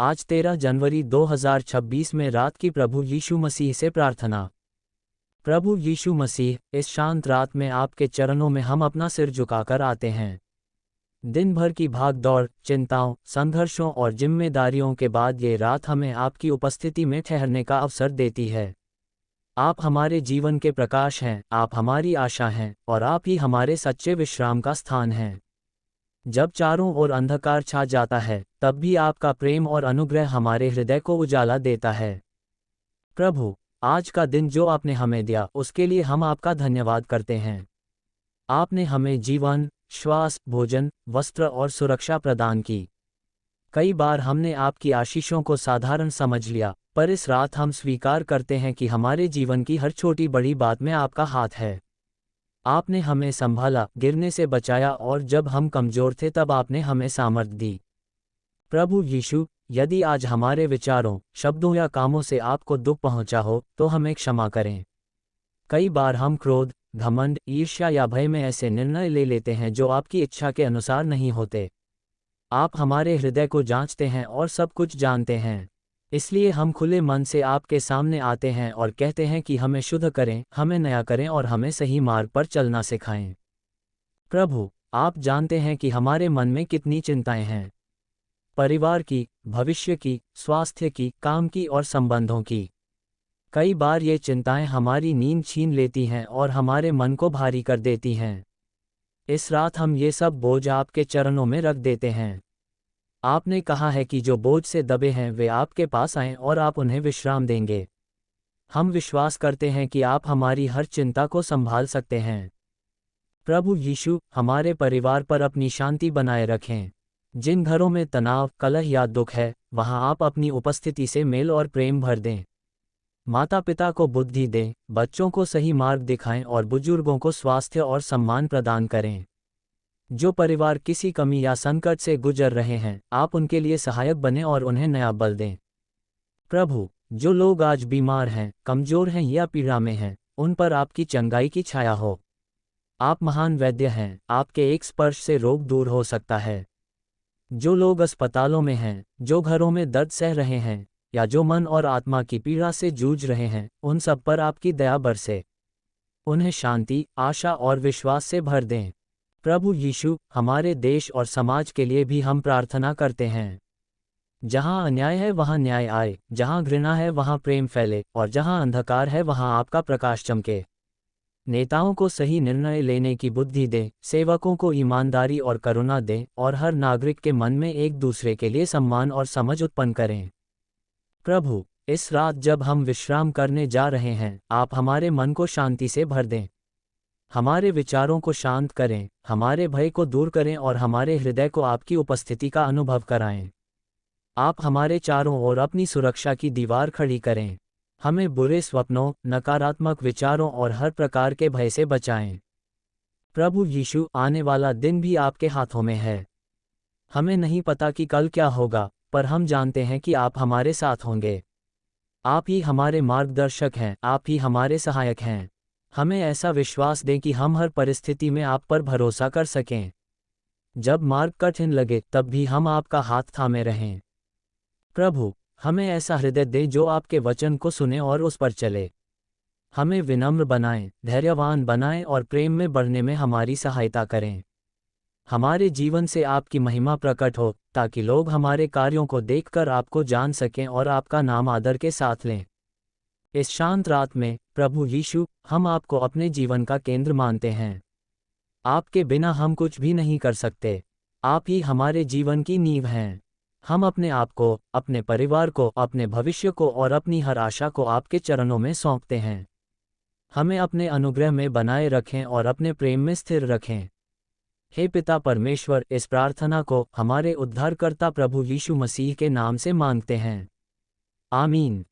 आज 13 जनवरी 2026 में रात की प्रभु यीशु मसीह से प्रार्थना। प्रभु यीशु मसीह, इस शांत रात में आपके चरणों में हम अपना सिर झुकाकर आते हैं। दिन भर की भाग दौड़, चिंताओं, संघर्षों और जिम्मेदारियों के बाद ये रात हमें आपकी उपस्थिति में ठहरने का अवसर देती है। आप हमारे जीवन के प्रकाश हैं, आप हमारी आशा हैं, और आप ही हमारे सच्चे विश्राम का स्थान हैं। जब चारों ओर अंधकार छा जाता है, तब भी आपका प्रेम और अनुग्रह हमारे हृदय को उजाला देता है। प्रभु, आज का दिन जो आपने हमें दिया, उसके लिए हम आपका धन्यवाद करते हैं। आपने हमें जीवन, श्वास, भोजन, वस्त्र और सुरक्षा प्रदान की। कई बार हमने आपकी आशीषों को साधारण समझ लिया, पर इस रात हम स्वीकार करते हैं कि हमारे जीवन की हर छोटी बड़ी बात में आपका हाथ है। आपने हमें संभाला, गिरने से बचाया, और जब हम कमजोर थे तब आपने हमें सामर्थ्य दी। प्रभु यीशु, यदि आज हमारे विचारों, शब्दों या कामों से आपको दुख पहुंचा हो, तो हमें क्षमा करें। कई बार हम क्रोध, घमंड, ईर्ष्या या भय में ऐसे निर्णय ले लेते हैं जो आपकी इच्छा के अनुसार नहीं होते। आप हमारे हृदय को जांचते हैं और सब कुछ जानते हैं। इसलिए हम खुले मन से आपके सामने आते हैं और कहते हैं कि हमें शुद्ध करें, हमें नया करें और हमें सही मार्ग पर चलना सिखाएं। प्रभु, आप जानते हैं कि हमारे मन में कितनी चिंताएं हैं। परिवार की, भविष्य की, स्वास्थ्य की, काम की और संबंधों की। कई बार ये चिंताएं हमारी नींद छीन लेती हैं और हमारे मन को भारी कर देती हैं। इस रात हम ये सब बोझ आपके चरणों में रख देते हैं। आपने कहा है कि जो बोझ से दबे हैं वे आपके पास आएं और आप उन्हें विश्राम देंगे। हम विश्वास करते हैं कि आप हमारी हर चिंता को संभाल सकते हैं। प्रभु यीशु, हमारे परिवार पर अपनी शांति बनाए रखें। जिन घरों में तनाव, कलह या दुख है, वहां आप अपनी उपस्थिति से मेल और प्रेम भर दें। माता पिता को बुद्धि दें, बच्चों को सही मार्ग दिखाएं और बुजुर्गों को स्वास्थ्य और सम्मान प्रदान करें। जो परिवार किसी कमी या संकट से गुजर रहे हैं, आप उनके लिए सहायक बने और उन्हें नया बल दें। प्रभु, जो लोग आज बीमार हैं, कमजोर हैं या पीड़ा में हैं, उन पर आपकी चंगाई की छाया हो। आप महान वैद्य हैं, आपके एक स्पर्श से रोग दूर हो सकता है। जो लोग अस्पतालों में हैं, जो घरों में दर्द सह रहे हैं, या जो मन और आत्मा की पीड़ा से जूझ रहे हैं, उन सब पर आपकी दया बरसे। उन्हें शांति, आशा और विश्वास से भर दें। प्रभु यीशु, हमारे देश और समाज के लिए भी हम प्रार्थना करते हैं। जहां अन्याय है वहां न्याय आए, जहां घृणा है वहां प्रेम फैले, और जहां अंधकार है वहां आपका प्रकाश चमके। नेताओं को सही निर्णय लेने की बुद्धि दें, सेवकों को ईमानदारी और करुणा दें, और हर नागरिक के मन में एक दूसरे के लिए सम्मान और समझ उत्पन्न करें। प्रभु, इस रात जब हम विश्राम करने जा रहे हैं, आप हमारे मन को शांति से भर दें। हमारे विचारों को शांत करें, हमारे भय को दूर करें और हमारे हृदय को आपकी उपस्थिति का अनुभव कराएं। आप हमारे चारों ओर अपनी सुरक्षा की दीवार खड़ी करें। हमें बुरे स्वप्नों, नकारात्मक विचारों और हर प्रकार के भय से बचाएं। प्रभु यीशु, आने वाला दिन भी आपके हाथों में है। हमें नहीं पता कि कल क्या होगा, पर हम जानते हैं कि आप हमारे साथ होंगे। आप ही हमारे मार्गदर्शक हैं, आप ही हमारे सहायक हैं। हमें ऐसा विश्वास दें कि हम हर परिस्थिति में आप पर भरोसा कर सकें। जब मार्ग कठिन लगे, तब भी हम आपका हाथ थामे रहें। प्रभु, हमें ऐसा हृदय दें जो आपके वचन को सुने और उस पर चले। हमें विनम्र बनाएं, धैर्यवान बनाएं और प्रेम में बढ़ने में हमारी सहायता करें। हमारे जीवन से आपकी महिमा प्रकट हो, ताकि लोग हमारे कार्यों को देखकर आपको जान सकें और आपका नाम आदर के साथ लें। इस शांत रात में, प्रभु यीशु, हम आपको अपने जीवन का केंद्र मानते हैं। आपके बिना हम कुछ भी नहीं कर सकते। आप ही हमारे जीवन की नींव हैं। हम अपने आप को, अपने परिवार को, अपने भविष्य को और अपनी हर आशा को आपके चरणों में सौंपते हैं। हमें अपने अनुग्रह में बनाए रखें और अपने प्रेम में स्थिर रखें। हे पिता परमेश्वर, इस प्रार्थना को हमारे उद्धारकर्ता प्रभु यीशु मसीह के नाम से मांगते हैं। आमीन।